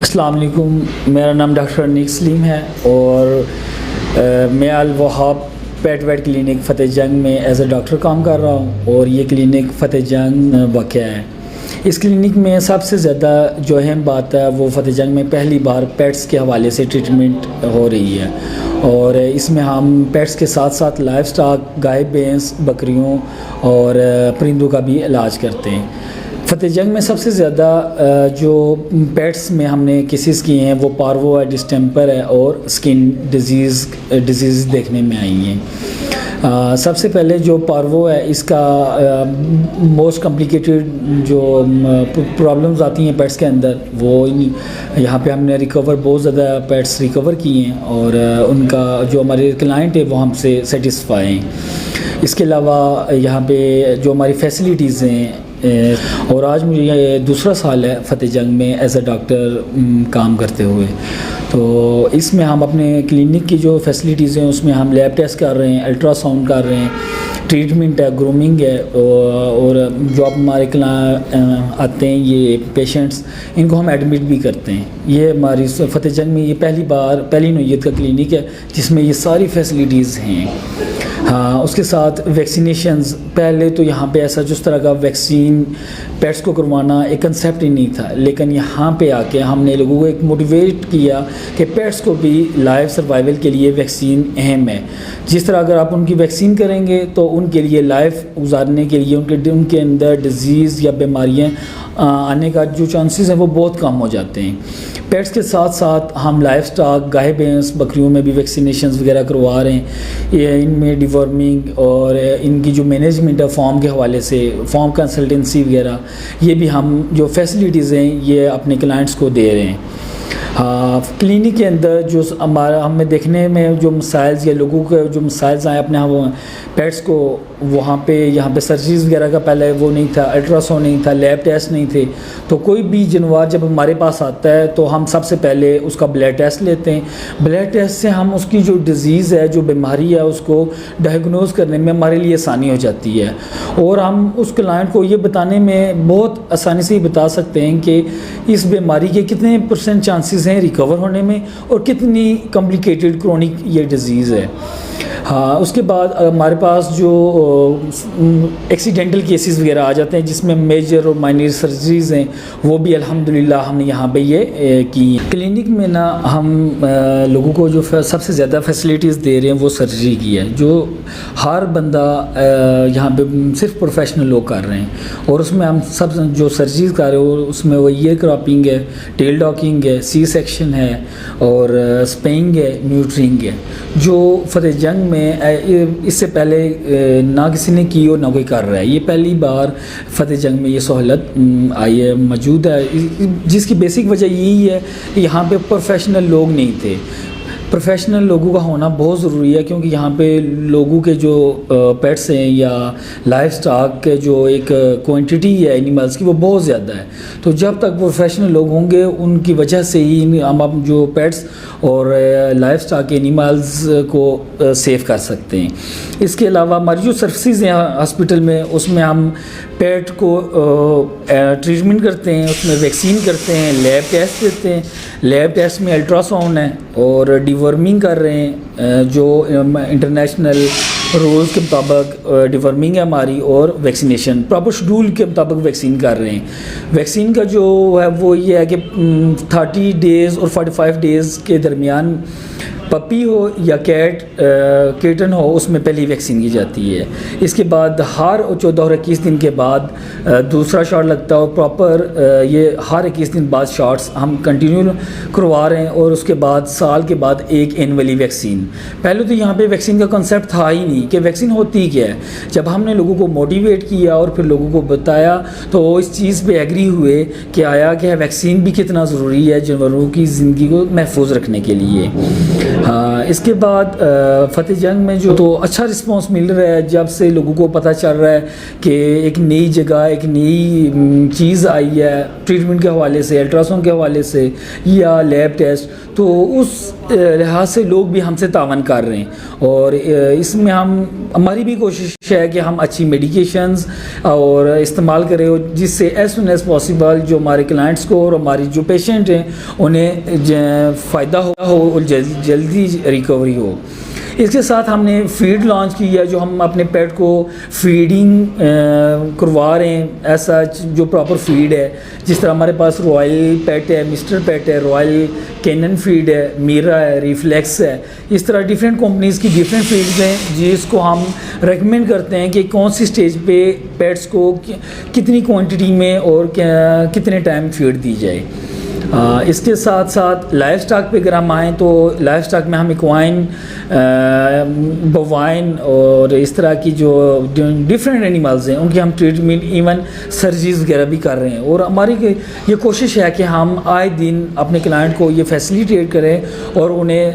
السلام علیکم، میرا نام ڈاکٹر انیک سلیم ہے اور میں الوہاب پیٹ ویٹ کلینک فتح جنگ میں ایز اے ڈاکٹر کام کر رہا ہوں اور یہ کلینک فتح جنگ واقع ہے۔ اس کلینک میں سب سے زیادہ جو اہم بات ہے وہ فتح جنگ میں پہلی بار پیٹس کے حوالے سے ٹریٹمنٹ ہو رہی ہے اور اس میں ہم پیٹس کے ساتھ ساتھ لائف سٹاک، گائے بھینس، بکریوں اور پرندوں کا بھی علاج کرتے ہیں۔ فتح جنگ میں سب سے زیادہ جو پیٹس میں ہم نے کیسز کیے ہیں وہ پارو ہے، ڈسٹیمپر ہے اور اسکن ڈیزیز دیکھنے میں آئی ہیں۔ سب سے پہلے جو پارو ہے اس کا موسٹ کمپلیکیٹڈ جو پرابلمز آتی ہیں پیٹس کے اندر وہ یہاں پہ ہم نے ریکور بہت زیادہ پیٹس ریکور کیے ہیں اور ان کا جو ہمارے کلائنٹ ہے وہ ہم سے سیٹسفائی ہیں۔ اس کے علاوہ یہاں پہ جو ہماری فیسلٹیز ہیں اور آج مجھے یہ دوسرا سال ہے فتح جنگ میں ایز اے ڈاکٹر کام کرتے ہوئے، تو اس میں ہم اپنے کلینک کی جو فیسلٹیز ہیں اس میں ہم لیب ٹیسٹ کر رہے ہیں، الٹرا ساؤنڈ کر رہے ہیں، ٹریٹمنٹ ہے، گرومنگ ہے اور جو اب ہمارے آتے ہیں یہ پیشنٹس ان کو ہم ایڈمٹ بھی کرتے ہیں۔ یہ ہماری فتح جنگ میں یہ پہلی نوعیت کا کلینک ہے جس میں یہ ساری فیسلٹیز ہیں۔ ہاں، اس کے ساتھ ویکسینیشنز، پہلے تو یہاں پہ ایسا جس طرح کا ویکسین پیٹس کو کروانا ایک کنسیپٹ ہی نہیں تھا، لیکن یہاں پہ آ کے ہم نے لوگوں کو ایک موٹیویٹ کیا کہ پیٹس کو بھی لائف سروائیول کے لیے ویکسین اہم ہے۔ جس طرح اگر آپ ان کی ویکسین کریں گے تو ان کے لیے لائف گزارنے کے لیے ان کے اندر ڈیزیز یا بیماریاں آنے کا جو چانسز ہیں وہ بہت کم ہو جاتے ہیں۔ پیٹس کے ساتھ ساتھ ہم لائف سٹاک، گائے بھینس، بکریوں میں بھی ویکسینیشنز وغیرہ کروا رہے ہیں۔ ان میں ڈیورمنگ اور ان کی جو مینجمنٹ ہے فارم کے حوالے سے، فارم کنسلٹنسی وغیرہ، یہ بھی ہم جو فیسلٹیز ہیں یہ اپنے کلائنٹس کو دے رہے ہیں۔ کلینک کے اندر جو ہمیں دیکھنے میں جو مسائلز یا لوگوں کے جو مسائلز آئے اپنے پیٹس کو یہاں پہ سرجریز وغیرہ کا پہلے وہ نہیں تھا، الٹرا ساؤنڈ نہیں تھا، لیب ٹیسٹ نہیں تھے، تو کوئی بھی جانور جب ہمارے پاس آتا ہے تو ہم سب سے پہلے اس کا بلڈ ٹیسٹ لیتے ہیں۔ بلڈ ٹیسٹ سے ہم اس کی جو ڈیزیز ہے، جو بیماری ہے، اس کو ڈائگنوز کرنے میں ہمارے لیے آسانی ہو جاتی ہے اور ہم اس کلائنٹ کو یہ بتانے میں بہت آسانی سے بتا سکتے ہیں کہ اس بیماری کے کتنے % چانسز ہیں ریکور ہونے میں اور کتنی کمپلیکیٹڈ کرونک یہ ڈیزیز ہے۔ ہاں، اس کے بعد ہمارے پاس جو ایکسیڈنٹل کیسز وغیرہ آ جاتے ہیں جس میں میجر اور مائنر سرجریز ہیں وہ بھی الحمدللہ ہم نے یہاں پہ یہ کی ہیں۔ کلینک میں نا ہم لوگوں کو جو سب سے زیادہ فیسلٹیز دے رہے ہیں وہ سرجری کی ہے، جو ہر بندہ یہاں پہ صرف پروفیشنل لوگ کر رہے ہیں اور اس میں ہم سب جو سرجریز کر رہے ہیں اس میں وہ ایئر کراپنگ ہے، ٹیل ڈاکنگ ہے، سی سیکشن ہے اور اسپینگ ہے، نیوٹرنگ ہے، جو فتح جنگ میں اس سے پہلے نہ کسی نے کی اور نہ کوئی کر رہا ہے۔ یہ پہلی بار فتح جنگ میں یہ سہولت آئی ہے، موجود ہے، جس کی بیسک وجہ یہی ہے کہ یہاں پہ پروفیشنل لوگ نہیں تھے۔ پروفیشنل لوگوں کا ہونا بہت ضروری ہے کیونکہ یہاں پہ لوگوں کے جو پیٹس ہیں یا لائف سٹاک کے جو ایک کوانٹٹی ہے اینیملز کی وہ بہت زیادہ ہے، تو جب تک پروفیشنل لوگ ہوں گے ان کی وجہ سے ہی ہم جو پیٹس اور لائف سٹاک اینیملز کو سیو کر سکتے ہیں۔ اس کے علاوہ ہماری جو سروسز ہیں ہاسپٹل میں اس میں ہم پیٹ کو ٹریٹمنٹ کرتے ہیں، اس میں ویکسین کرتے ہیں، لیب ٹیسٹ دیتے ہیں، لیب ٹیسٹ میں الٹرا ساؤنڈ ہے اور ڈیورمنگ کر رہے ہیں، جو انٹرنیشنل رولز کے مطابق ڈیورمنگ ہے ہماری، اور ویکسینیشن پراپر شیڈول کے مطابق ویکسین کر رہے ہیں۔ ویکسین کا جو ہے وہ یہ ہے کہ 30 ڈیز اور 45 ڈیز کے درمیان پپی ہو یا کیٹن ہو اس میں پہلی ویکسین کی جاتی ہے۔ اس کے بعد ہر 14 اور 21 دن کے بعد دوسرا شاٹ لگتا ہے اور پراپر یہ ہر 21 دن بعد شاٹس ہم کنٹینیو کروا رہے ہیں اور اس کے بعد سال کے بعد ایک اینولی ویکسین۔ پہلے تو یہاں پہ ویکسین کا کنسیپٹ تھا ہی نہیں کہ ویکسین ہوتی کیا ہے۔ جب ہم نے لوگوں کو موٹیویٹ کیا اور پھر لوگوں کو بتایا تو وہ اس چیز پہ ایگری ہوئے کہ آیا کہ ویکسین بھی کتنا ضروری ہے جانوروں کی زندگی کو محفوظ رکھنے کے لیے۔ ہاں، اس کے بعد فتح جنگ میں جو تو اچھا رسپانس مل رہا ہے جب سے لوگوں کو پتہ چل رہا ہے کہ ایک نئی جگہ ایک نئی چیز آئی ہے ٹریٹمنٹ کے حوالے سے، الٹراساؤنڈ کے حوالے سے یا لیب ٹیسٹ، تو اس لحاظ سے لوگ بھی ہم سے تعاون کر رہے ہیں، اور اس میں ہماری بھی کوشش ہے کہ ہم اچھی میڈیکیشنز اور استعمال کریں جس سے ایز سون ایز پاسبل جو ہمارے کلائنٹس کو اور ہماری جو پیشنٹ ہیں انہیں فائدہ ہو اور جلدی ریکوری ہو۔ اس کے ساتھ ہم نے فیڈ لانچ کی ہے، جو ہم اپنے پیٹ کو فیڈنگ کروا رہے ہیں، ایسا جو پراپر فیڈ ہے، جس طرح ہمارے پاس رائل پیٹ ہے، مسٹر پیٹ ہے، رائل کینن فیڈ ہے، میرا ہے، ریفلیکس ہے، اس طرح ڈیفرنٹ کمپنیز کی ڈیفرنٹ فیڈز ہیں جس کو ہم ریکمینڈ کرتے ہیں کہ کون سی سٹیج پہ پیٹس کو کتنی کوانٹٹی میں اور کتنے ٹائم فیڈ دی جائے۔ اس کے ساتھ ساتھ لائف سٹاک پہ اگر ہم آئیں تو لائف سٹاک میں ہم ایکوائن، بوائن اور اس طرح کی جو ڈفرینٹ اینیملز ہیں ان کی ہم ٹریٹمنٹ ایون سرجریز وغیرہ بھی کر رہے ہیں، اور ہماری یہ کوشش ہے کہ ہم آئے دن اپنے کلائنٹ کو یہ فیسیلیٹیٹ کریں اور انہیں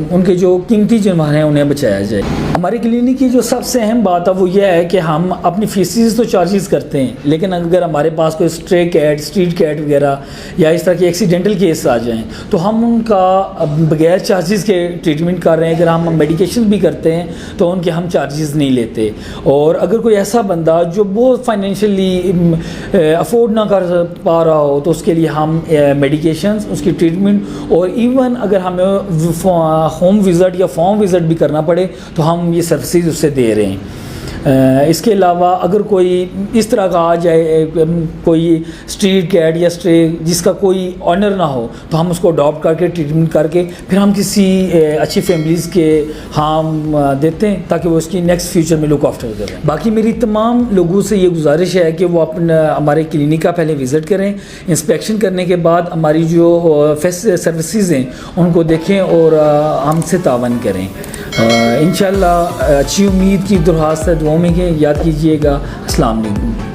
ان کے جو قیمتی جانور ہیں انہیں بچایا جائے۔ ہماری کلینک کی جو سب سے اہم بات ہے وہ یہ ہے کہ ہم اپنی فیسز تو چارجز کرتے ہیں، لیکن اگر ہمارے پاس کوئی اسٹرے کیٹ، اسٹریٹ کیٹ وغیرہ یا اس طرح کے ایکسیڈنٹل کیس آ جائیں تو ہم ان کا بغیر چارجز کے ٹریٹمنٹ کر رہے ہیں۔ اگر ہم میڈیکیشن بھی کرتے ہیں تو ان کے ہم چارجز نہیں لیتے، اور اگر کوئی ایسا بندہ جو بہت فائنینشلی افورڈ نہ کر پا رہا ہو تو اس کے لیے ہم میڈیکیشنز، اس کی ٹریٹمنٹ، اور ایون اگر ہمیں ہوم وزٹ یا فارم وزٹ بھی کرنا پڑے تو ہم یہ سروسز اس سے دے رہے ہیں۔ اس کے علاوہ اگر کوئی اس طرح کا آ جائے، کوئی اسٹریٹ کیٹ یا اسٹرے جس کا کوئی آنر نہ ہو، تو ہم اس کو اڈاپٹ کر کے ٹریٹمنٹ کر کے پھر ہم کسی اچھی فیملیز کے ہم دیتے ہیں تاکہ وہ اس کی نیکسٹ فیوچر میں لک آفٹر کریں۔ باقی میری تمام لوگوں سے یہ گزارش ہے کہ وہ اپنا ہمارے کلینک کا پہلے وزٹ کریں، انسپیکشن کرنے کے بعد ہماری جو سروسز ہیں ان کو دیکھیں اور ہم سے تعاون کریں۔ انشاءاللہ اچھی امید کی درخواست ہے، دعاؤں میں یاد کیجیے گا۔ السلام علیکم۔